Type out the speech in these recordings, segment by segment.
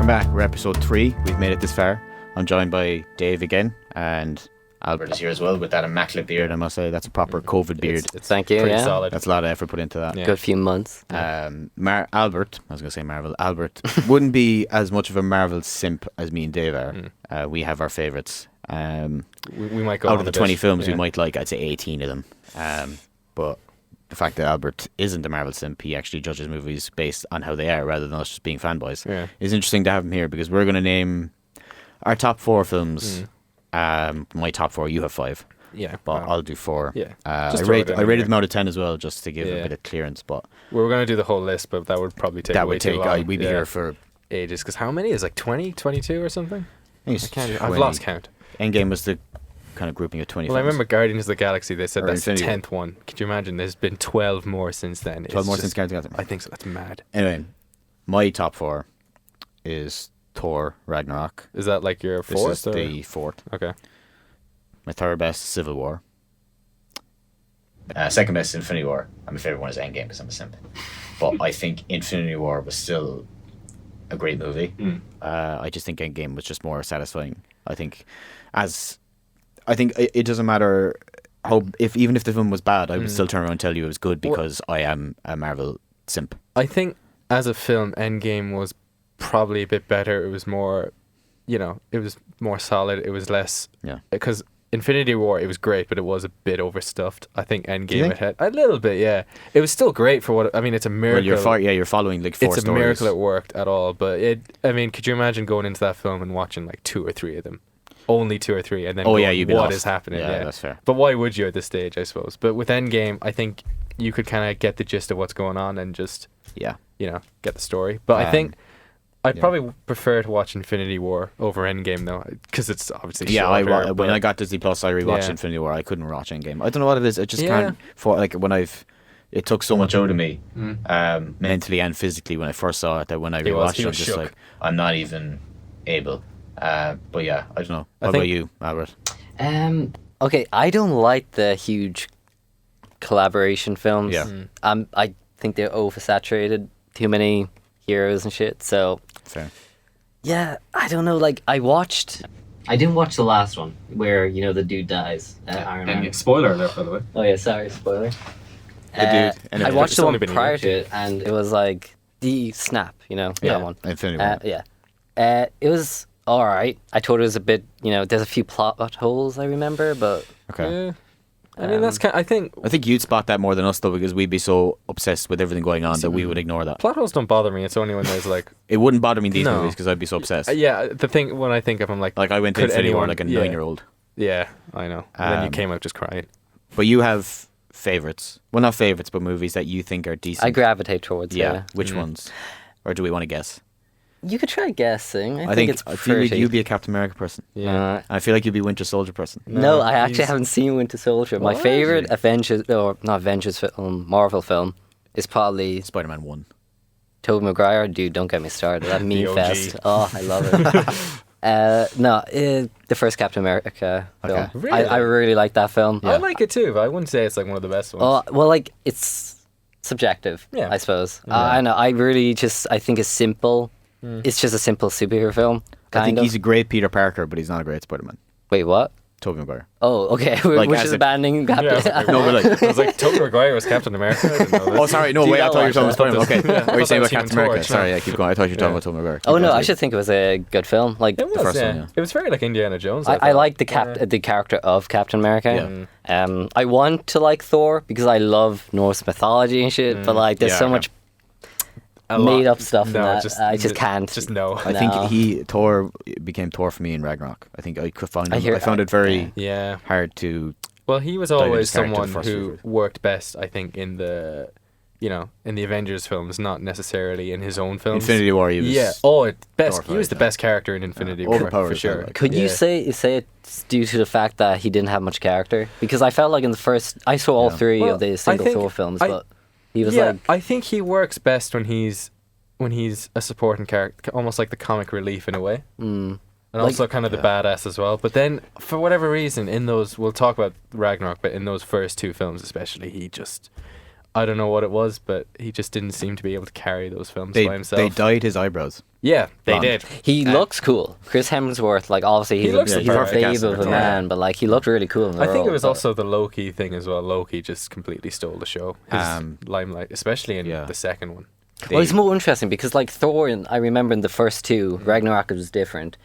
Welcome back. We're episode 3. We've made it this far. I'm joined by Dave again, and Albert is here as well with that immaculate beard. I must say that's a proper COVID beard. It's thank you. Pretty Yeah, solid. That's a lot of effort put into that. good few months. Albert, I was going to say Marvel. Albert wouldn't be as much of a Marvel simp as me and Dave are. We have our favourites. We might go out on of the a bit. 20 films, we Yeah. might like, I'd say 18 of them. But the fact that Albert isn't a Marvel simp, he actually judges movies based on how they are rather than us just being fanboys. Yeah. It's interesting to have him here because we're going to name our top 4 films. My top 4, you have 5. Yeah, But I'll do 4. Yeah. I Just throw it in rated there. them out of 10 as well, just to give a Yeah. bit of clearance. But we were going to do the whole list, but that would probably take that way would too take. long. We'd be here for. ages. Because how many is like 20, 22 or something? I think it's I've 20. lost count. Endgame was the kind of grouping of 20. Well, I films. remember Guardians of the Galaxy. They said Or that's the Infinity War. 10th one. Could you imagine? There's been 12 more since then. 12 more It's since just- Guardians of the Galaxy. I think so. That's mad. Anyway, my top 4 is Thor Ragnarok. Is that like your This fourth? is or? the 4th. Okay. My third best, Civil War. Second best, Infinity War. And my favourite one is Endgame because I'm a simp. But I think Infinity War was still a great movie. I just think Endgame was just more satisfying. I think it doesn't matter even if the film was bad, I would still turn around and tell you it was good because I am a Marvel simp. I think as a film, Endgame was probably a bit better. It was more, it was more solid. It was less. Yeah. Because Infinity War, it was great, but it was a bit overstuffed. I think you Endgame think? it had a little bit. Yeah, it was still great for what. I mean, it's a miracle. Well, you're following like 4 it's a stories. miracle it worked at all. But could you imagine going into that film and watching like 2 or 3 of them? Only 2 or 3, and then you'd be what lost. is happening? Yeah, that's fair. But why would you at this stage? I suppose. But with Endgame, I think you could kind of get the gist of what's going on and just Yeah. get the story. But I think I'd yeah. probably prefer to watch Infinity War over Endgame though, because it's obviously Yeah, shorter, when but- I got Disney Plus, I rewatched Yeah. Infinity War. I couldn't watch Endgame. I don't know what it is. I just Yeah. can't. It took so much out of me, mentally and physically when I first saw it. That when I He rewatched it, I'm was just shook. like, I'm not even able. But yeah, I don't know. I What think- about you, Albert? Okay, I don't like the huge collaboration films. Yeah. I think they're oversaturated. Too many heroes and shit. So Fair. yeah, I don't know. Like I didn't watch the last one where the dude dies. Iron Man. And spoiler alert, by the way. Oh yeah, sorry, spoiler. The dude- and I it- watched it's the only one been a prior year. to it, and it was like the snap. Yeah. That one. Infinity War. Yeah. It was all right. I thought it was a bit. There's a few plot holes I remember, but Okay. Yeah. I mean, that's kind. I think I think you'd spot that more than us though, because we'd be so obsessed with everything going on that we would ignore that. plot holes don't bother me. It's only when there's like. It wouldn't bother me in these No. movies because I'd be so obsessed. Yeah, the thing when I think of them, like Like I went to could Infinity War anyone- like a yeah. 9-year-old. Yeah, I know. And then you Um, came out just crying. But you have favorites. Well, not favorites, but movies that you think are decent. I gravitate towards. Yeah. Which ones? Or do we want to guess? You could try guessing. I I think it's I feel like pretty. you'd be a Captain America person. Yeah. I feel like you'd be Winter Soldier person. No, I actually he's- haven't seen Winter Soldier. My What? favorite Avengers, or not Avengers film, Marvel film, is probably Spider-Man 1. Tobey Maguire. Dude, don't get me started. That meme OG. fest. Oh, I love it. The first Captain America film. Okay. Really? I really like that film. I like it too, but I wouldn't say it's like one of the best ones. Oh, well, like it's subjective, Yeah. I suppose. I know. I really I think it's simple. It's just a simple superhero film. I think Kind he's of. a great Peter Parker, but he's not a great Spider-Man. Wait, what? Tobey Maguire. Oh, okay. Like, Which as is a- abandoning Captain. Yeah, I was like, No, but like, I was like, Tobey Maguire was Captain America. I didn't know this. oh, sorry, no, Do you wait, I not thought you were like talking about Spider-Man. Okay, Yeah, I what were you thought saying that about was Captain Human America? Torch, Sorry, no. yeah, keep going. I thought you were talking Yeah. about Tobey Maguire. Oh Keep no, going. I should think it was a good film. Like It was, first yeah. one, yeah. It was very like Indiana Jones. I thought. like the character of Captain America. I want to like Thor because I love Norse mythology and shit. But like, there's Yeah, so okay. much A lot. made up stuff in No, that. I just can't. Just no. I No. think Thor became Thor for me in Ragnarok. I think I found it very Yeah. hard to. Well, he was Dive into always his character someone the first who movie. worked best, I think, in the Avengers films, not necessarily in his own films. Infinity War, he was. Yeah. Oh, best. He glorified, was the yeah. best character in Infinity War Overpowered for as well, sure. like. Could you Yeah. say it's due to the fact that he didn't have much character? Because I felt like in the first, I saw all Yeah. three Well, of the I single think Thor films, I- but he was yeah, like, I think he works best when he's a supporting character, almost like the comic relief in a way, and also kind of the badass as well. But then, for whatever reason, in those, we'll talk about Ragnarok, but in those first 2 films especially, he just, I don't know what it was, but he just didn't seem to be able to carry those films They by himself. they dyed his eyebrows. Yeah, they Blonde. did. He looks cool. Chris Hemsworth, like obviously he's looks a the perfect babe cast of a for it. man, but like he looked really cool in the I think role, it was but- also the Loki thing as well. Loki just completely stole the show. His limelight, especially in the second one. Well, it's more interesting because like Thor, I remember in the first two, Ragnarok was different.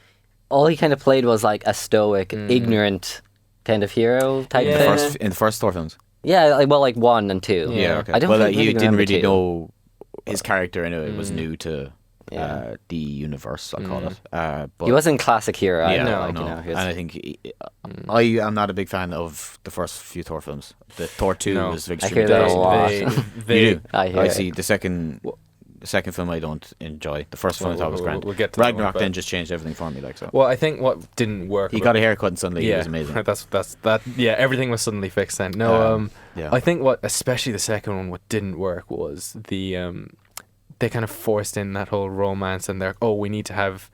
All he kind of played was like a stoic, ignorant kind of hero type Yeah. thing. In the first Thor films. Yeah, like, well, like 1 and 2. Yeah. Okay. I don't well, think you really didn't remember really 2. know his character anyway. It was new to Yeah. the universe, I'll call it. But He wasn't classic hero. yeah, either, no, like, no. you know, he was- And I think I am not a big fan of the first few Thor films. The Thor 2 No. was I extremely hear that a bad. lot. You do. I hear I it. see. The second film I don't enjoy. The first film I thought was grand. We'll get to that one, Ragnarok but- then just changed everything for me. Like so, Well, I think what didn't work. he got a haircut and suddenly he yeah, was amazing. that. Yeah, everything was suddenly fixed then. No, yeah. I think what, especially the second one, what didn't work was the they kind of forced in that whole romance and we need to have.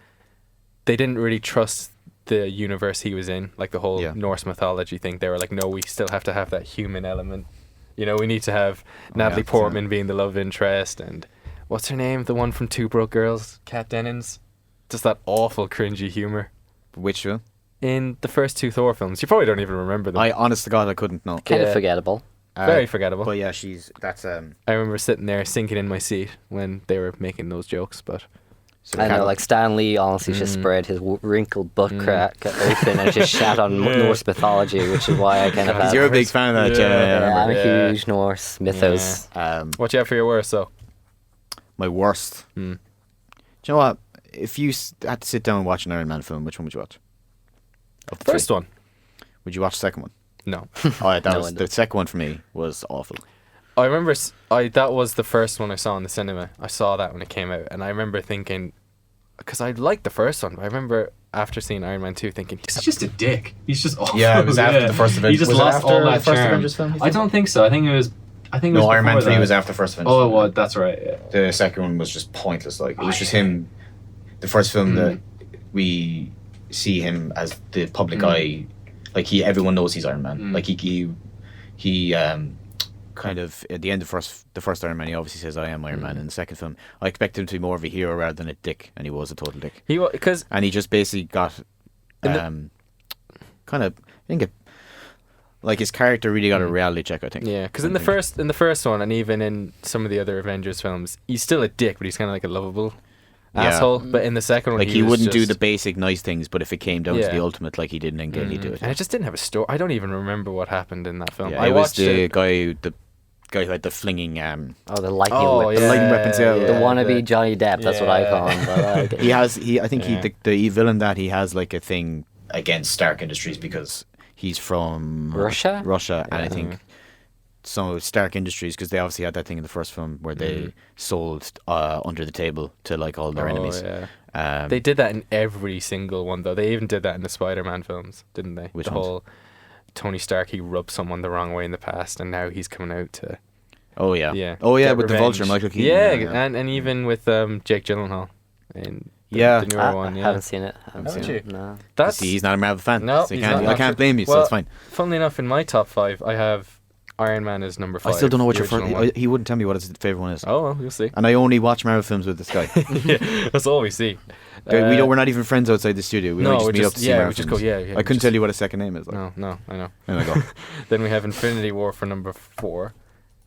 They didn't really trust the universe he was in, like the whole Norse mythology thing. They were like, no, we still have to have that human element. You know, we need to have Natalie Portman being the love interest and what's her name? The one from Two Broke Girls, Kat Dennings. Just that awful cringy humor. Which film? In the first two Thor films, you probably don't even remember them. I honest to God I couldn't know. kind of Yeah. forgettable. Very forgettable. But yeah, that's I remember sitting there sinking in my seat when they were making those jokes, but so I know, like Stan Lee honestly just spread his wrinkled butt crack open and just shat on Norse mythology, which is why I kind of have. you're a big fan of that, Yeah, I'm Yeah. a huge Norse mythos. what you have for your worst, though? My worst. Do you know what? If you had to sit down and watch an Iron Man film, which one would you watch? Of the First three. one? Would you watch the second one? No. The second one for me was awful. I remember that was the first one I saw in the cinema. I saw that when it came out, and I remember thinking, because I liked the first one, but I remember after seeing Iron Man 2 thinking, He's just a dick. He's just awful. Yeah, it was after the first Avengers. He just Was it lost after all the that first charm. Avengers film, you I think? don't think so. I think it was. No, Iron Man before 3 that. was after the first Avengers. Oh, well, that's right. Yeah. The second one was just pointless. Like it was just him. The first film that we see him as the public eye, like everyone knows he's Iron Man. Like he kind of at the end of the first Iron Man, he obviously says I am Iron Man. In the second film, I expected him to be more of a hero rather than a dick, and he was a total dick. because And he just basically got kind of I think like his character really got a reality check. I think. yeah, because in the first one, and even in some of the other Avengers films, he's still a dick, but he's kind of like a lovable asshole. But in the second one, Like he was wouldn't do just- the basic nice things, but if it came down to Yeah. the ultimate, like he did in Endgame, he'd do it. And it just didn't have a story. I don't even remember what happened in that film. Yeah, I it was watched the it. guy who had the flinging. Oh, the lightning Oh, whip. yeah, lightning weapons, yeah. The wannabe Johnny Depp, that's what I call him. But, I think the villain that he has like a thing against Stark Industries because he's from Russia? and I think some Stark Industries because they obviously had that thing in the first film where they sold under the table to like all their enemies. Yeah. They did that in every single one, though. They even did that in the Spider-Man films, didn't they? Which the ones? whole Tony Stark, he rubbed someone the wrong way in the past, and now he's coming out to Oh yeah. get With the revenge. Vulture, Michael Keaton. Yeah, and even with Jake Gyllenhaal in the newer I one. Yeah. haven't seen it. Haven't you? No. That's See, he's not a Marvel fan. No, so he's I not. can't blame you. So Well, it's fine. Funnily enough, in my top 5, I have Iron Man as number 5. I still don't know what the your first. original one. He wouldn't tell me what his favorite one is. Oh well, you'll see. And I only watch Marvel films with this guy. Yeah, that's all we see. We're not even friends outside the studio. We no, only just we're meet up just to see yeah, Marvel we just films. go yeah. I couldn't tell you what his second name is. Like. No, I know. There we go. Then we have Infinity War for number 4,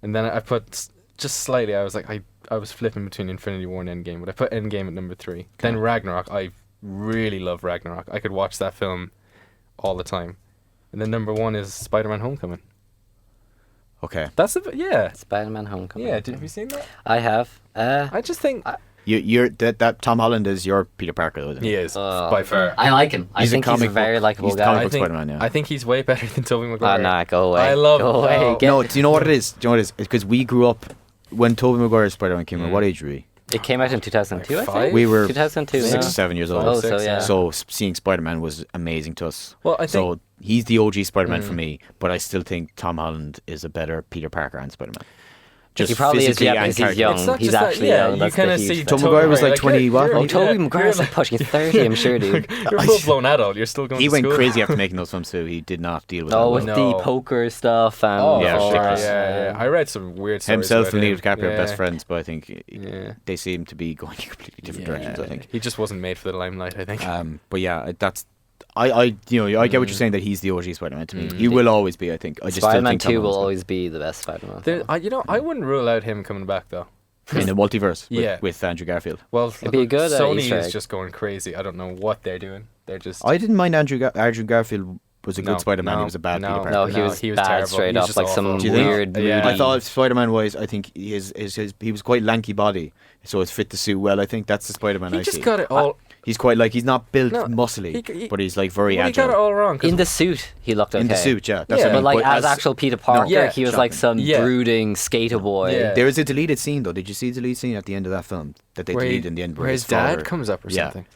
and then I put just slightly. I was like I was flipping between Infinity War and Endgame, but I put Endgame at number 3. Then Ragnarok. I really love Ragnarok. I could watch that film all the time. And then number 1 is Spiderman Homecoming. Okay. That's yeah. Spider-Man Homecoming. Yeah, have you seen that? I have. I just think You're that Tom Holland is your Peter Parker, though, isn't he? he is Oh. by far. I like him. I He's a think he's a comic very book- likable he's guy. comic I book think, Spider-Man, yeah. I think he's way better than Tobey Oh, Maguire. nah, go away. I love Go away. oh, Get- No, do you know what it is? Do you know what it is? It's because we grew up when Tobey Maguire's Spider-Man came out. What age were we? It came out in 2002, Like I 5? think. We were 2002. 6 yeah. or 7 years old. Oh, Six, so yeah. So seeing Spider-Man was amazing to us. Well, I think So he's the OG Spider-Man for me, but I still think Tom Holland is a better Peter Parker and Spider-Man. Just He probably is, physically yeah, and because he's character. young. It's not He's just that, actually yeah, young. you That's kind the of huge see thing. Tom Maguire was like 20 what? Oh, you're- Tobey yeah, Maguire's you're like pushing 30, I'm sure, dude. You're a full-blown adult. You're still going He to went school. crazy after making those films too. He did not deal with Oh, that with well. No. the poker stuff and Oh, Yeah, for sure. ridiculous. Yeah. I read some weird stories Himself about and Leo him. DiCaprio are Yeah. best friends, but I think Yeah. they seem to be going in completely different directions. I think. He just wasn't made for the limelight, I think. But yeah, that's. I get what you're saying, that he's the OG Spider-Man to me. He will always be, I think. I just still Spider-Man think Tom 2 will Holland's always be the best Spider-Man. There, I wouldn't rule out him coming back though. good. In the multiverse Yeah. with Andrew Garfield. Well, It'd be a good, Sony Easter is egg. just going crazy. I don't know what they're doing. They're just. I didn't mind Andrew Garfield was a good No, Spider-Man. no, he was a bad no. Peter Parker. No, he was bad terrible. straight He was up, just like awful. some Do you think? weird, Yeah. moody... I thought Spider-Man wise, I think he was quite lanky body, so it fit the suit well. I think that's the Spider-Man He I just see. got it all. He's quite like, he's not built No, muscly, he- but he's like very Well, he got it agile. all wrong. 'cause in the suit, he looked okay. In the suit, yeah. That's Yeah. what I But mean. like as actual Peter Parker, Yeah, he was like some Yeah. brooding skater boy. Yeah. There is a deleted scene though. Did you see the deleted scene at the end of that film that they where deleted in the end? where his dad comes up or Yeah. something.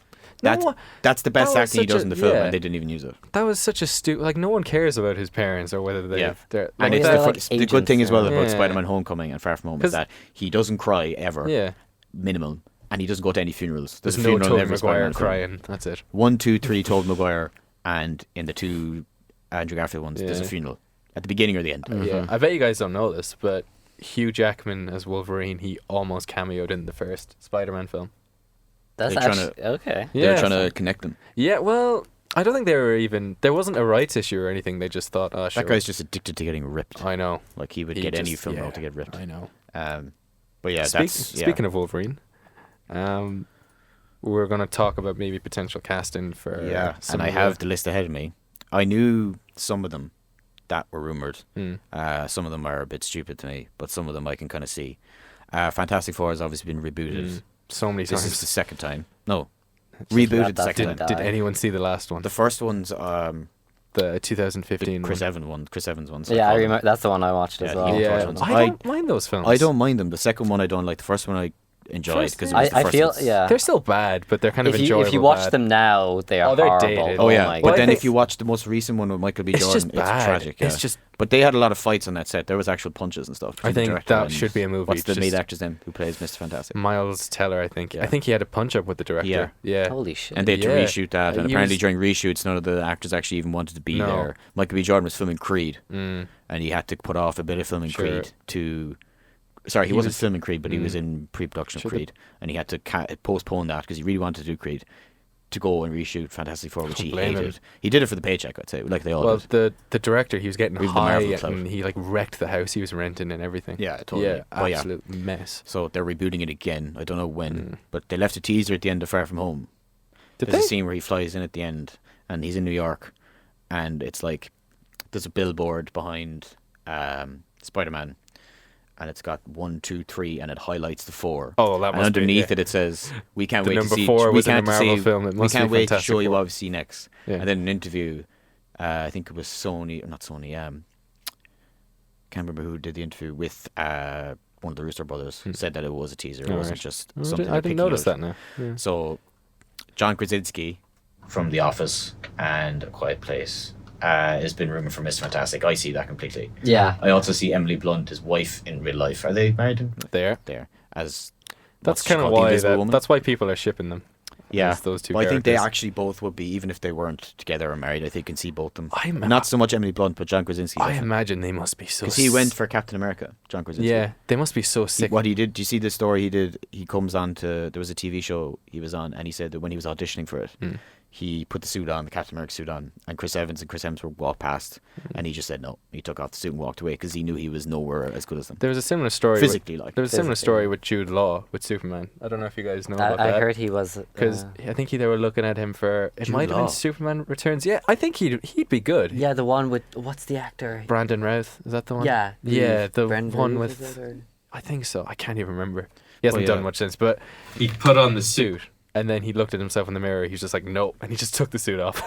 That's No, that's the best that was acting he such does a- in the film, yeah. and they didn't even use it. that was such a stupid. Like no one cares about his parents or whether Yeah. they're. And Like, it's they're the, like the good thing as well agents, about yeah. Spider-Man Homecoming and Far From Home is 'Cause- that he doesn't cry ever, Yeah. minimum, and he doesn't go to any funerals. There's a no funeral in Tobey every Maguire Spider-Man film. crying. That's it. 1, 2, 3, Tobey Maguire, and in the 2 Andrew Garfield ones, there's a Yeah. funeral at the beginning or the end. Yeah. I bet you guys don't know this, but Hugh Jackman as Wolverine, he almost cameoed in the first Spider-Man film. That's They're trying actually okay. They're Yeah. trying to connect them. Yeah, well, I don't think they were even. There wasn't a rights issue or anything. They just thought, oh, sure. That guy's just addicted to getting ripped. I know. Like he would He get any just- film yeah, role to get ripped. I know. But yeah, Speaking of Wolverine, we're going to talk about maybe potential casting for. yeah, some and I of have the list ahead of me. I knew some of them that were rumored. Mm. Some of them are a bit stupid to me, but some of them I can kind of see. Fantastic Four has obviously been rebooted. So many This times. is the second time. No, not rebooted the that second good. time. Did anyone see the last one? The first one's The 2015 Chris one. Evans one. Yeah, I remember. That's the one I watched as Yeah, well. he- Yeah, ones. I don't mind those films. I don't mind them. The second one I don't like. The first one I enjoyed First because it one- was the I first feel one. yeah. They're still bad, but they're kind of enjoyable. If you watch bad. them now, they are Oh, they're horrible. dated. Oh yeah, my but God. then I if think- you watch the most recent one with Michael B. It's Jordan, just bad. it's tragic. It's yeah. just- But they had a lot of fights on that set. There was actual punches and stuff. I between the think director that and should be a movie. What's the It's main just- actor's name who plays Mr. Fantastic? Miles Teller, I think. Yeah. I think he had a punch up with the director. Yeah. Yeah. Holy shit. And they had to Yeah. reshoot that, and He apparently was- during reshoots, none of the actors actually even wanted to be No. there. Michael B. Jordan was filming Creed, Mm. and he had to put off a bit of filming Sure. Creed to. Sorry, he He wasn't was- filming Creed, but he was Mm. in pre-production of Should've- Creed, and he had to postpone that because he really wanted to do Creed, to go and reshoot Fantastic Four, which he Don't blame hated. him. He did it for the paycheck, I'd say, like they all Well, did. the director, he was getting Even the high Marvel clout. and he like wrecked the house he was renting and everything. Yeah, totally. Yeah, But yeah. absolute mess. So they're rebooting it again. I don't know when, but they left a teaser at the end of Far From Home. Did There's they? a scene where he flies in at the end, and he's in New York, and it's like there's a billboard behind Spider-Man, and it's got 1, 2, 3, and it highlights the 4. Oh, that and must underneath be, it, it says, "We can't The wait to number see." 4 we was in a can't Marvel see, film. It we must can't be wait to Fantastic show you Four. what we see next. Yeah. And then an interview, I think it was Sony, or not Sony. Can't remember who did the interview with one of the Russo brothers. Said that it was a teaser. It All wasn't right. just Oh, something. I they're didn't picking notice out. that now. Yeah. So, John Krasinski from The Office and A Quiet Place has been rumored for Mr. Fantastic. I see that completely. Yeah. I also see Emily Blunt, his wife in real life. Are they married? There. There as That's what's she kind of called, the why Invisible Woman? that's why people are shipping them. Yeah, as those two But I think they characters. actually both would be, even if they weren't together or married. I think you can see both of them. I'm- Not so much Emily Blunt, but John Krasinski. I imagine they must be so. because he went for Captain America. John Krasinski. Yeah, they must be so sick. What he did? Do you see the story he did? He comes on to, there was a TV show he was on, and he said that when he was auditioning for it, he put the suit on, the Captain America suit on, and Chris Evans were walked past, and he just said no. He took off the suit and walked away because he knew he was nowhere as good as them. There was a similar story. Physically, like. There was a similar Physically. story with Jude Law with Superman. I don't know if you guys know about I that. heard he was. Because I think they were looking at him for it Jude might have Law. been Superman Returns. Yeah, I think he'd be good. yeah, the one with what's the actor? Brandon Routh, is that the one? Yeah. Yeah, the Brendan one Ruth, with is it, or- I think so. I can't even remember. He hasn't yeah. done much since, but he put on the suit and then he looked at himself in the mirror. He's just like, no, and he just took the suit off.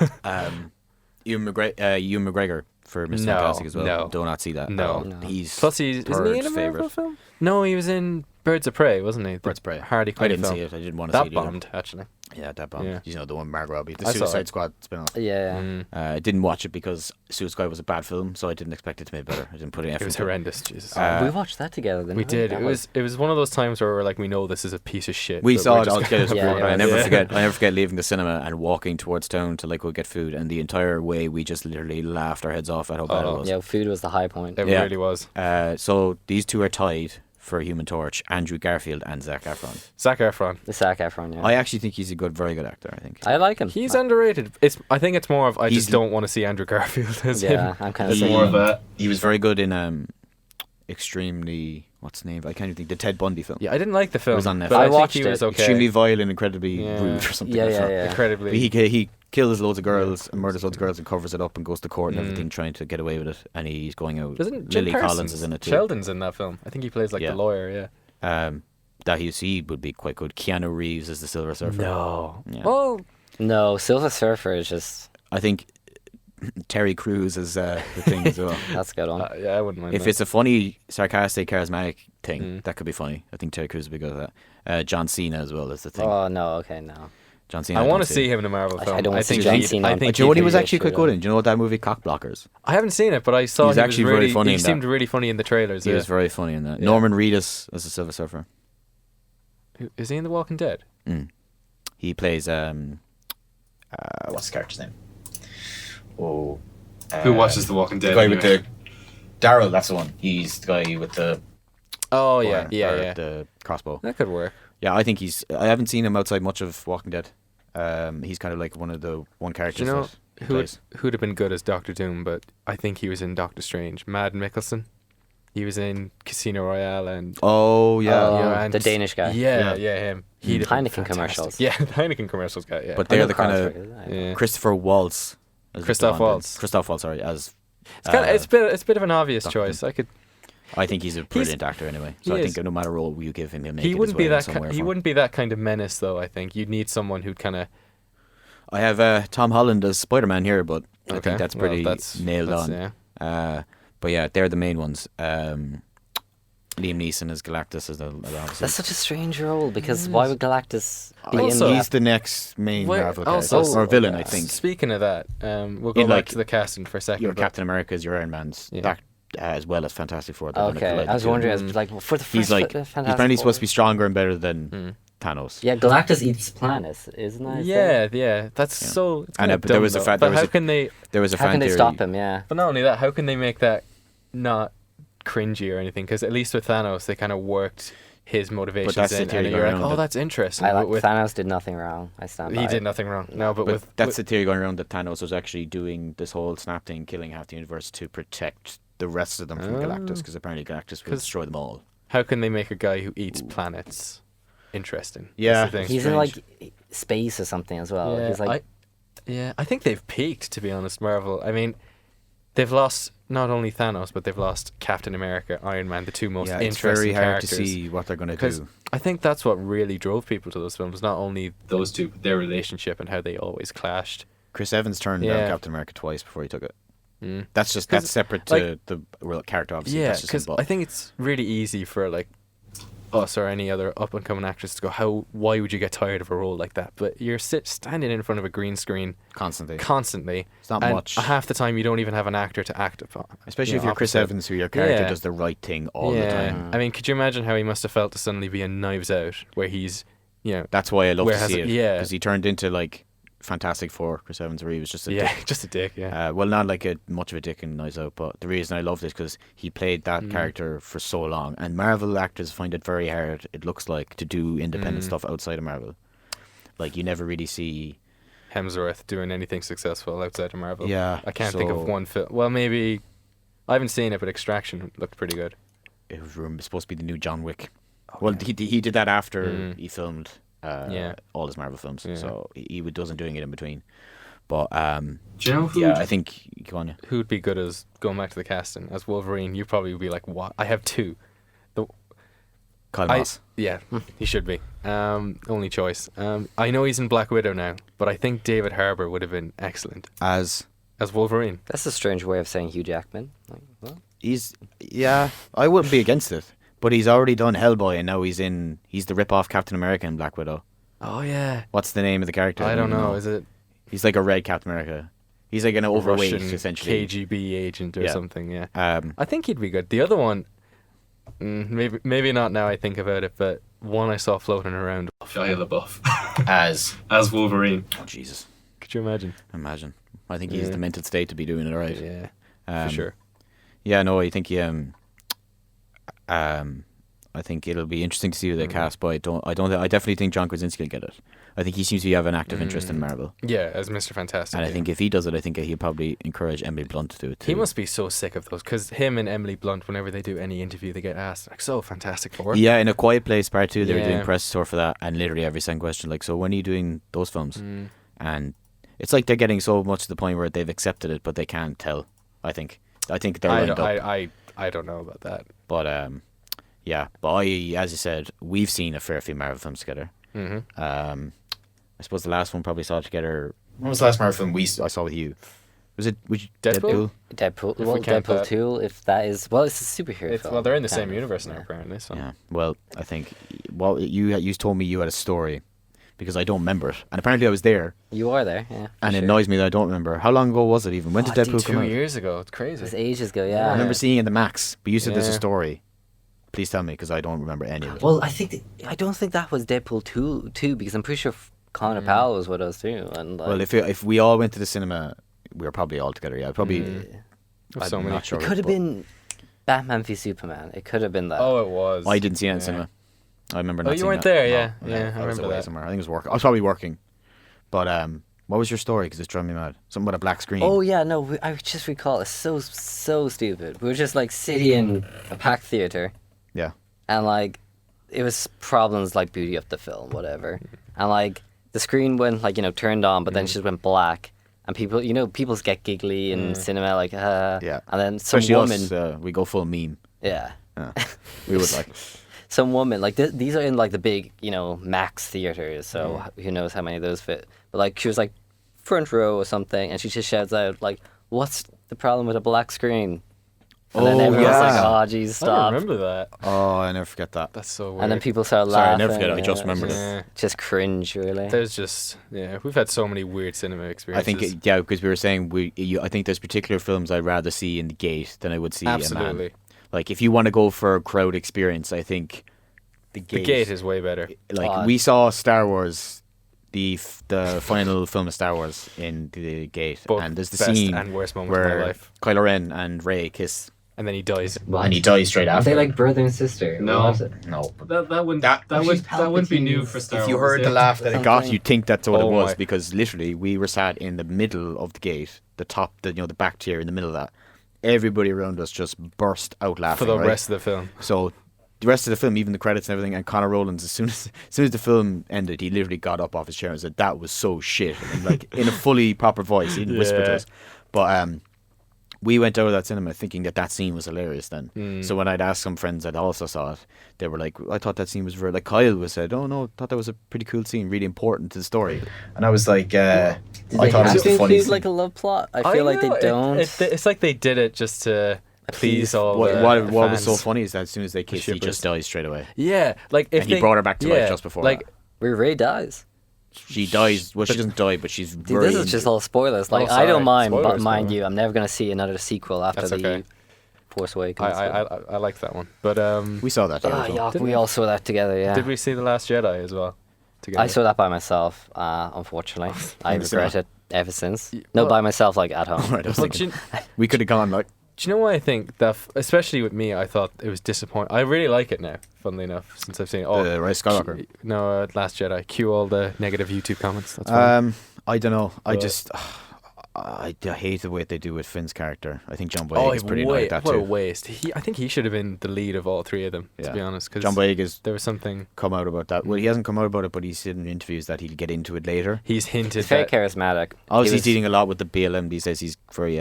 Ewan McGregor for Mr. No, Fantastic as well. no. Do not see that. No. at all. No. He's Plus, isn't he in a Marvel favorite. film? No, he was in Birds of Prey, wasn't he? The Birds of Prey. Hardy I Quinn didn't film. see it. I didn't want to see That it either. bombed, actually. Yeah, that bomb. Yeah. You know, the one with Margot Robbie, the I saw Suicide it. Squad spin-off. Yeah. Mm. I didn't watch it because Suicide Squad was a bad film, so I didn't expect it to make better. I didn't put any effort. It was into horrendous. Jesus. We watched that together. Didn't We did. That It was one of those times where we're like, we know this is a piece of shit. We but saw we're it just all together. gonna- Yeah, but I yeah. never Yeah. forget. I never forget leaving the cinema and walking towards town to like go get food, and the entire way we just literally laughed our heads off at how bad it was. Yeah, food was the high point. It Yeah. really was. So these two are tied for Human Torch: Andrew Garfield and Zac Efron. Zac Efron. The Zac Efron, yeah. I actually think he's a very good actor. I think. I like him. He's underrated. I think it's more of I He's- just don't want to see Andrew Garfield as Yeah, him. I'm kind of It's He- more of a. He was very good in extremely what's the name? I can't even think. The Ted Bundy film. Yeah, I didn't like the film. was on but Netflix. I I think watched he was it. okay. Extremely violent, incredibly Yeah. rude, or something. Yeah, like yeah, that. yeah. Incredibly. He kills loads of girls and murders loads of girls and covers it up and goes to court and Mm. everything, trying to get away with it. And he's going out. Isn't Jim Lily Parsons? Collins is in it too. Sheldon's in that film. I think he plays like Yeah. the lawyer. Yeah. That he would be quite good. Keanu Reeves is the Silver Surfer. No. Yeah. Well, No, Silver Surfer is just... I think Terry Crews is the thing as well. That's a good one. yeah, I wouldn't mind. If that. it's a funny, sarcastic, charismatic thing, Mm. that could be funny. I think Terry Crews would be good at that. John Cena as well is the thing. Oh, no, okay, no. John Cena. I want to don't see him in a Marvel I film. don't want to see think John he'd- Cena I on- think Do you know what he he'd was be- actually quite good in? Do you know what that movie Cockblockers? I haven't seen it, but I saw He was he actually was very really, funny He in seemed that. really funny in the trailers. He Yeah. was very funny in that. Yeah. Norman Reedus as the Silver Surfer. Is he in The Walking Dead? He plays what's the character's name? Oh, Who watches The Walking the Dead? guy with anyway? the Daryl? That's the one. He's the guy with the Oh or the crossbow. that could work. Yeah, I think he's. I haven't seen him outside much of Walking Dead. He's kind of like one Do character. you know that he who'd plays. have been good as Doctor Doom? But I think he was in Doctor Strange. Mad Mikkelsen. He was in Casino Royale and Oh yeah, Oh, yeah, and the Danish guy. Yeah, Yeah. him. He'd have been Heineken fantastic. commercials. Yeah, the Heineken commercials guy. Yeah, but I know they're the kind Carlsberg, of isn't it? yeah. Christopher Waltz. as Christoph Bond. Waltz. Christoph Waltz. Sorry, as It's kind of it's a bit of an obvious Doctor choice. I could. I think he's a brilliant actor anyway. So he I is. think no matter what you give him, he'll make He it wouldn't his be way that. somewhere He from. wouldn't be that kind of menace, though. I think you'd need someone who'd kind of. I have Tom Holland as Spider-Man here, but I think that's well, pretty nailed on. Yeah. But yeah, they're the main ones. Liam Neeson as Galactus is obviously. That's such a strange role, because why would Galactus be Also- in He's the next main Wait, Marvel also- character or villain, I think. Speaking of that, we'll go In, back like, to the casting for a second. Your but- Captain America's, your Iron Man's, Yeah. that as well as Fantastic Four. they're gonna Okay, collide I was the two. wondering, I was like, for the first He's like Fantastic he's apparently supposed to be Four- stronger and better than Thanos. Yeah, Galactus eats planets, isn't that? Yeah. That's Yeah. so. It's And kinda but there dumb, was a though. fact. But There was how a, can they? there was a How fan can they theory. stop him? Yeah. But not only that, how can they make that not cringy or anything? Because at least with Thanos, they kind of worked his motivations that's the in, theory and you're going like, around oh, that- that's interesting. I But like with Thanos did nothing wrong. I stand by he it. did nothing wrong. No, but But with that's the theory going around that Thanos was actually doing this whole snap thing, killing half the universe to protect the rest of them from Galactus, because apparently Galactus will 'Cause- destroy them all. how can they make a guy who eats planets interesting? Yeah. That's the thing. He's in like space or something as well. Yeah, He's like, I think they've peaked, to be honest, Marvel. I mean, they've lost not only Thanos, but they've lost Captain America, Iron Man, the two most Yeah, it's interesting very hard characters. to see what they're going to Because do. I think that's what really drove people to those films, not only those two, but their relationship and how they always clashed. Chris Evans turned Yeah. down Captain America twice before he took it. Mm. That's just 'Cause, that's separate to like- the real character, obviously. Yeah, that's just because involved. I think it's really easy for like us or any other up and coming actress to go, why would you get tired of a role like that? But you're standing in front of a green screen constantly, constantly. it's not and much. Half the time you don't even have an actor to act upon. Especially you if know, you're Chris opposite. Evans, who your character Yeah. does the right thing all the Yeah. time. I mean, could you imagine how he must have felt to suddenly be in Knives Out, where he's, you know, That's why I love Where to has see it- it. yeah. Because he turned into like Fantastic Four, Chris Evans, where he was just a yeah, dick. just a dick, yeah. Well, not like much of a dick in Knives Out, but the reason I love this because he played that character for so long, and Marvel actors find it very hard. It looks like to do independent stuff outside of Marvel. Like you never really see. Hemsworth doing anything successful outside of Marvel. Yeah, I can't think of so- one film. Well, maybe I haven't seen it, but Extraction looked pretty good. It was supposed to be the new John Wick. Well, he did that after Mm. he filmed Yeah. all his Marvel films, Yeah. so he wasn't doing it in between. But Do you know who? yeah, I think go on. Who'd be good as going back to the casting as Wolverine? You probably would be like, what? I have two. Kyle Moss. Yeah, he should be. Only choice. I know he's in Black Widow now, but I think David Harbour would have been excellent As as Wolverine. that's a strange way of saying Hugh Jackman. Like, well, I wouldn't be against it, But he's already done Hellboy, and now he's the rip-off Captain America in Black Widow. Oh yeah. What's the name of the character? I don't know. Is it He's like a red Captain America. He's like an overweight, Russian essentially. KGB agent or Yeah. something? Yeah. I think he'd be good. The other one, maybe not now I think about it, but one I saw floating around. Shia LaBeouf as Wolverine. oh Jesus, Could you imagine? imagine. I think he's Yeah. the mental state to be doing it right. Yeah, for sure. Yeah, no, I think I think it'll be interesting to see who they cast, but I definitely think John Krasinski will get it. I think he seems to have an active interest in Marvel. Yeah, as Mr. Fantastic. And I think if he does it, I think he'll probably encourage Emily Blunt to do it too. he must be so sick of those, because him and Emily Blunt, whenever they do any interview, they get asked like, "So Fantastic Four." Yeah, in A Quiet Place Part 2, they were Yeah. doing press tour for that, and literally every second question, like, so when are you doing those films? And it's like they're getting so much to the point where they've accepted it, but they can't tell. I think they're lined up. I don't know about that. But yeah, but as you said, we've seen a fair few Marvel films together. Mm-hmm. I suppose the last one probably saw together. When was the last Marvel film I saw with you? Was it Deadpool? Deadpool. If Well, we count Deadpool that. 2, if that is... Well, it's a superhero film. Well, they're in the kind same of, universe now, yeah. apparently. So. Yeah. Well, I think. Well, you told me you had a story, because I don't remember it, and apparently I was there, You are there, yeah. and it sure. annoys me that I don't remember. How long ago was it even? When did I think Deadpool come 2 out? years ago. It's It crazy. was ages ago, I yeah. remember seeing it in the Max, but you said there's a Yeah. story. Please tell me, because I don't remember any of it. Well, I don't think that was Deadpool 2, because I'm pretty sure Connor Powell was with us too. And like, Well, if we all went to the cinema, we were probably all together. Yeah, probably. There's so I'm many. not sure. it could have but been Batman v Superman. It could have been that. Oh, it was. I didn't see it in Yeah. cinema. I remember Oh, not you seeing weren't that. there, No, yeah. no, Yeah, I was remember away that. somewhere. I think it was working. I was probably working. But what was your story? Because it's driving me mad. Something about a black screen. Oh yeah, no, I just recall it's so stupid. We were just like sitting in a packed theater, Yeah. and like it was problems like Beauty of the Film, whatever, and like the screen went like turned on, but then it just went black, and people people get giggly in cinema like Yeah. and then some Especially woman us, we go full meme. yeah. We would like. Some woman like these are in like the big Max theaters, so who knows how many of those fit, but like she was like front row or something, and she just shouts out like, "What's the problem with a black screen?" And then Oh, everyone's like, yeah. "Oh, geez, I stop!" don't remember that. Oh, I never forget that. That's so weird. And then people start Sorry, I laughing. never forget it. I just remembered it. Yeah. Just cringe, really. There's just we've had so many weird cinema I experiences. think because we were saying I think there's particular films I'd rather see in the gate than I would see in absolutely. Man. Like if you want to go for a crowd experience, I think the gate is way better. Like we saw Star Wars, the final film of Star Wars in the gate, Both and there's the best scene and worst moments of my where life. Kylo Ren and Rey kiss, And then he dies. and he dies straight Are after. they like brother and sister? No. What was it? No. That wouldn't That- that wouldn't be new for Star If Wars. you heard the yeah. laugh that it got, Something. you'd think that's what it Oh was, my. because literally we were sat in the middle of the gate, the top, the back tier in the middle of that. Everybody around us just burst out laughing For the right? rest of the film. So the rest of the film, even the credits and everything, and Connor Rowlands, as soon as the film ended, he literally got up off his chair and said, "That was so shit," and like in a fully proper voice. He didn't whisper to Yeah. us, but we went out of that cinema thinking that scene was hilarious. Then, so when I'd asked some friends that also saw it, they were like, "I thought that scene was very," like Kyle was said, "Oh no, I thought that was a pretty cool scene, really important to the story," and I was like, I thought it was the include funniest. like a love plot? I feel like they know, don't. It's like they did it just to please all What, the what was so fans. funny is that as soon as they kissed, he shippers. just dies straight away. Yeah, like if And he brought her back to life just before Like that. Where Ray dies. She dies. Well, she doesn't die, but she's Dude, very. this is just all spoilers. Like I sorry. don't mind, but Spoilers, mind spoilers. you, I'm never gonna see another sequel after That's the okay. Force Awakens. I like that one. But We saw that. Ah, Yeah, yeah, Didn't we we? all saw that together. Yeah. did we see The Last Jedi as well? Together? I saw that by myself. Unfortunately, I the regret cinema? it ever since. No, well- by myself, like at home. Right, I was Well, thinking, do we could have gone like. you know why I think that, especially with me, I thought it was disappointing. I really like it now, funnly enough, since I've seen it. The Rise of Skywalker. No, Last Jedi. Cue all the negative YouTube comments. That's fine. I don't know. I But- just. I hate the way they do with Finn's character. I think John Oh, Boyega is pretty annoyed at that what a too. waste. I think he should have been the lead of all three of them, Yeah. to be honest. Cause John Boyega has there was something. come out about that. Well, he hasn't come out about it, but he's said in interviews that he'll get into it later. He's hinted He's very that. charismatic. Obviously, He he's was- dealing a lot with the BLM these days. He's very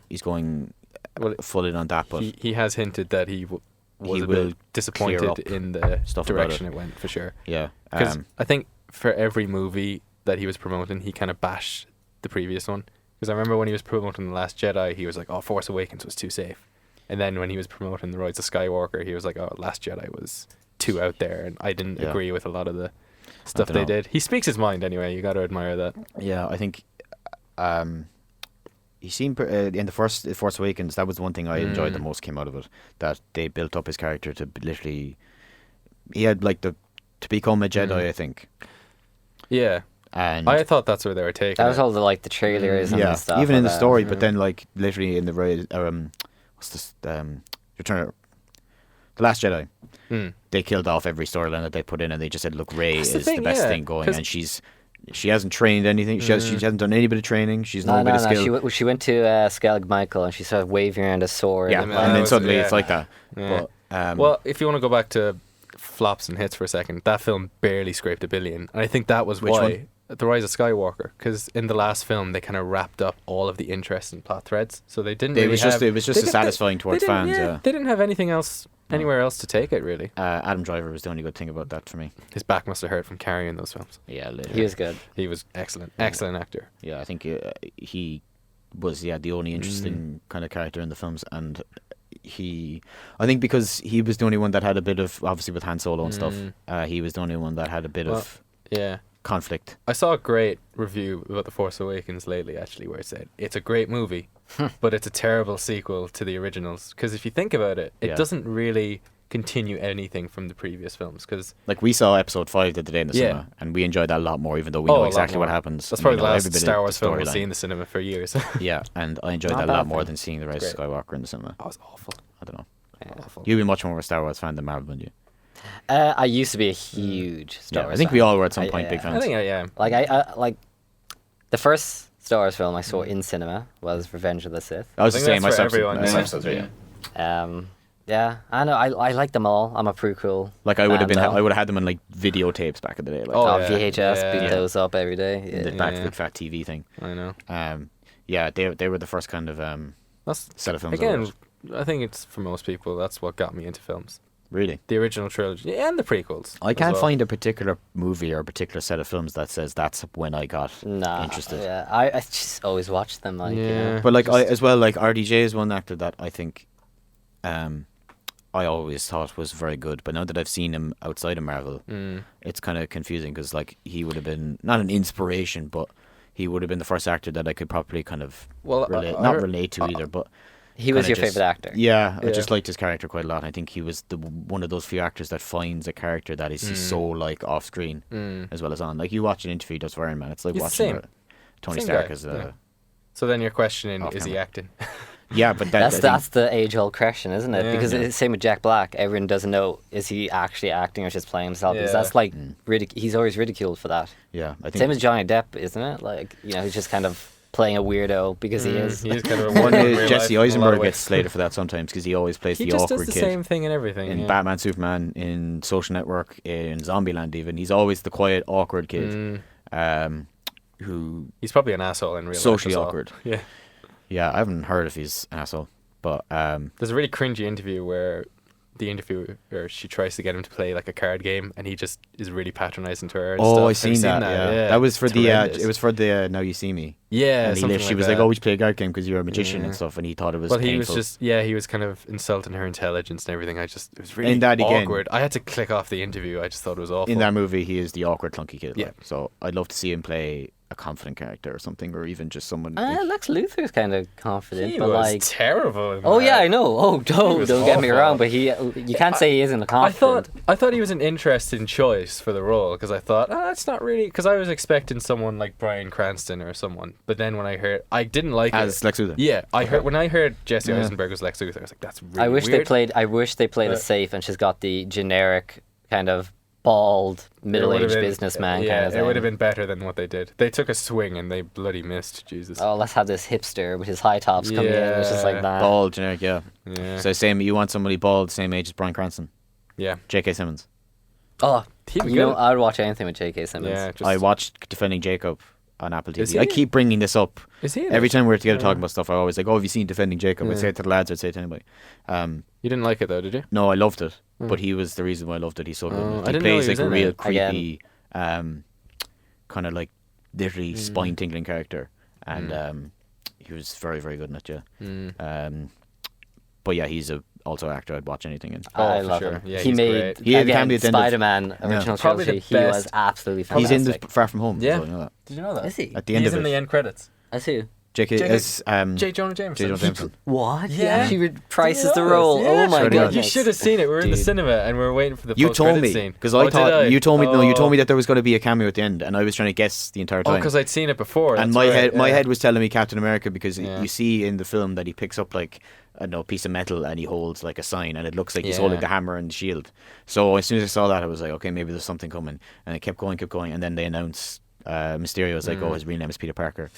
he's going Well, full in on that, but he has hinted that he was He a will bit disappointed clear up in the stuff about direction it went, for sure. yeah. Because I think for every movie that he was promoting, he kind of bashed the previous one. Because I remember when he was promoting The Last Jedi, he was like, "Oh, Force Awakens was too safe." And then when he was promoting the Rise of Skywalker, he was like, "Oh, Last Jedi was too out there," and I didn't agree with a lot of the stuff they did. He speaks his mind anyway. You got to admire that. Yeah, I think he seemed in the Force Awakens. That was one thing I enjoyed the most came out of it. That they built up his character to literally, he had like to become a Jedi. I think. Yeah. And I thought that's where they were taking. That was all the trailers and stuff. Even in the story, but then like literally in the what's this Return, The Last Jedi, they killed off every storyline that they put in, and they just said, "Look, Rey is the best thing going," and she hasn't trained anything. She hasn't done any bit of training. She's no bit of skill. She went to Skellig Michael, and she started waving around a sword. Yeah, and then suddenly it's like that. Yeah. But, well, if you want to go back to flops and hits for a second, that film barely scraped $1 billion, and I think that was why. The Rise of Skywalker, because in the last film they kind of wrapped up all of the interesting plot threads, so they didn't. It was just satisfying towards fans. Yeah, they didn't have anything else anywhere else to take it really. Adam Driver was the only good thing about that for me. His back must have hurt from carrying those films. Yeah, literally. He was good. He was excellent actor. Yeah, I think he was the only interesting kind of character in the films, and I think because he was the only one that had a bit of, obviously with Han Solo and stuff, he was the only one that had a bit of conflict. I saw a great review about The Force Awakens lately, actually, where it said it's a great movie, but it's a terrible sequel to the originals. Because if you think about it, it doesn't really continue anything from the previous films. Because like we saw Episode 5 the other day in the cinema, and we enjoyed that a lot more, even though we know exactly what happens. That's probably the last Star Wars film we'll see in the cinema for years. Yeah, and I enjoyed that a lot more than seeing The Rise of Skywalker in the cinema. That was awful. I don't know. Yeah. Awful. You've been much more of a Star Wars fan than Marvel, didn't you? I used to be a huge Star Wars I think fan. we all were at some point big fans. I think I am. Like I like the first Star Wars film I saw in cinema was Revenge of the Sith. I was the same. I saw everyone. Yeah, I know. I like them all. I'm a prequel. Like I would have had them on like videotapes back in the day. Like VHS, beat those up every day. In the back of the fat TV thing. I know. They were the first kind of set of films. Again, I think it's for most people that's what got me into films. Really? The original trilogy and the prequels. I can't find a particular movie or a particular set of films that says that's when I got interested. Yeah, I just always watched them. Like, But like I as well, like RDJ is one actor that I think I always thought was very good. But now that I've seen him outside of Marvel, it's kind of confusing because like he would have been not an inspiration, but he would have been the first actor that I could properly kind of relate to either, but he was your favorite actor. Yeah, I just liked his character quite a lot. I think he was one of those few actors that finds a character that is so like off screen as well as on. Like you watch an interview, he does for Iron Man. It's like watching Tony Stark as a. So then you're questioning, is he acting? Yeah, but that's the age-old question, isn't it? Because it's the same with Jack Black. Everyone doesn't know, is he actually acting or just playing himself? Because that's like he's always ridiculed for that. Yeah, I think same as Johnny Depp, isn't it? Like he's just kind of playing a weirdo because he is. He's kind of one is Jesse Eisenberg gets slated for that sometimes because he always plays the awkward kid. He just does the same thing in everything. In Batman, Superman, in Social Network, in Zombieland even. He's always the quiet, awkward kid. Who he's probably an asshole in real life. Socially awkward. Yeah. Yeah, I haven't heard if he's an asshole. But there's a really cringy interview where the interviewer she tries to get him to play like a card game, and he just is really patronizing to her. And stuff. I've seen that. Yeah. That was for it was for the Now You See Me. Yeah, and she was like, "Oh, we should play a card game because you're a magician and stuff," and he thought it was. Well, painful. he was kind of insulting her intelligence and everything. It was really awkward. I had to click off the interview. I just thought it was awful. In that movie, he is the awkward, clunky kid. Yeah. Like, so I'd love to see him play a confident character or something, or even just someone. Lex Luthor's kind of confident, he but was like terrible. I know. Oh, don't get me wrong, but you can't say he isn't a confident. I thought he was an interesting choice for the role because I thought that's not really because I was expecting someone like Bryan Cranston or someone, but then when I heard, I didn't like as Lex Luthor. Yeah, when I heard Jesse Eisenberg was Lex Luthor, I was like, that's really weird. I wish they played it safe, and she's got the generic kind of bald middle-aged businessman kind of thing. It would have been better than what they did. They took a swing and they bloody missed. Jesus. Oh, let's have this hipster with his high tops coming in. It's just like that. Bald, generic, yeah. So same, you want somebody bald, same age as Bryan Cranston. Yeah. J.K. Simmons. Oh, I'd watch anything with J.K. Simmons. Yeah, I watched Defending Jacob on Apple TV. Is he? I keep bringing this up. Is he? Every time we're together talking about stuff, I always like, "Oh, have you seen Defending Jacob?" I'd say it to the lads, I'd say it to anybody. You didn't like it though, did you? No, I loved it, but he was the reason why I loved it. He's so good. He plays like a real creepy, kind of like literally spine-tingling character, and he was very, very good in it. Yeah. But yeah, he's also an actor I'd watch anything in. Oh, I for love sure. him. Yeah, he he's made great. He can again, be at the end of- Spider-Man original Probably the trilogy. He was best. absolutely He's fantastic. in the Far From Home. Yeah. So you know that. Did you know that? Is he? At the end He's of in it. the end credits. I see. J.K. J.K. is J. Jonah Jameson. J. Jonah Jameson. What? Yeah. He reprices the Did you know role. this? Oh Yeah. my Sure goodness. You should have seen it. We were in the Dude. cinema and we were waiting for the You told post-credit me scene. because I did thought I? you told me no. You told me Oh. that there was going to be a cameo at the end, and I was trying to guess the entire Oh, time. because I'd seen it before. And that's my right, my yeah. head was telling me Captain America because Yeah. you see in the film that he picks up like I don't know, a piece of metal and he holds like a sign and it looks like he's Yeah. holding the hammer and the shield. So as soon as I saw that, I was like, okay, maybe there's something coming. And it kept going, and then they announced Mysterio was like, oh, his real name is Peter Parker.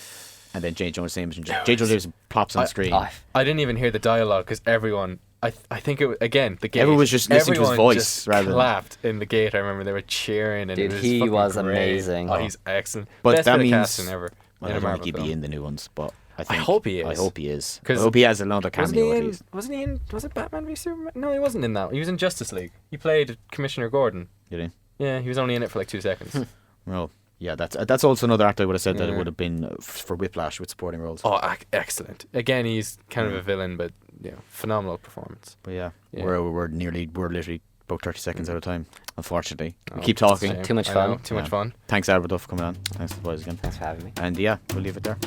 And then J. Jonah Jameson plops on screen. Oh, I didn't even hear the dialogue because everyone. I think it was, again the gate. Everyone was just listening to his everyone voice just rather than- clapped in the gate. I remember they were cheering and Dude, it was he fucking was great. amazing. Oh, he's excellent. But Best that bit of means casting ever well, in I a don't Marvel think he'd film. be in the new ones, but I think hope he is. I hope he is. I 'Cause hope he has another Wasn't cameo he at in? least. Wasn't he in? Was it Batman v Superman? No, he wasn't in that. He was in Justice League. He played Commissioner Gordon. Did he? Yeah, he was only in it for like 2 seconds. Well, yeah, that's also another actor I would have said that it Yeah. would have been for Whiplash with supporting roles. Oh, excellent. Again, he's kind of a villain, but phenomenal performance. But yeah, Yeah. we're literally about 30 seconds out of time. Unfortunately, we Oh, keep it's a talking. shame. Too much I know, fun. Too much fun. Thanks Albert Duff for coming on. Thanks to the boys again. Thanks for having me. And yeah, we'll leave it there.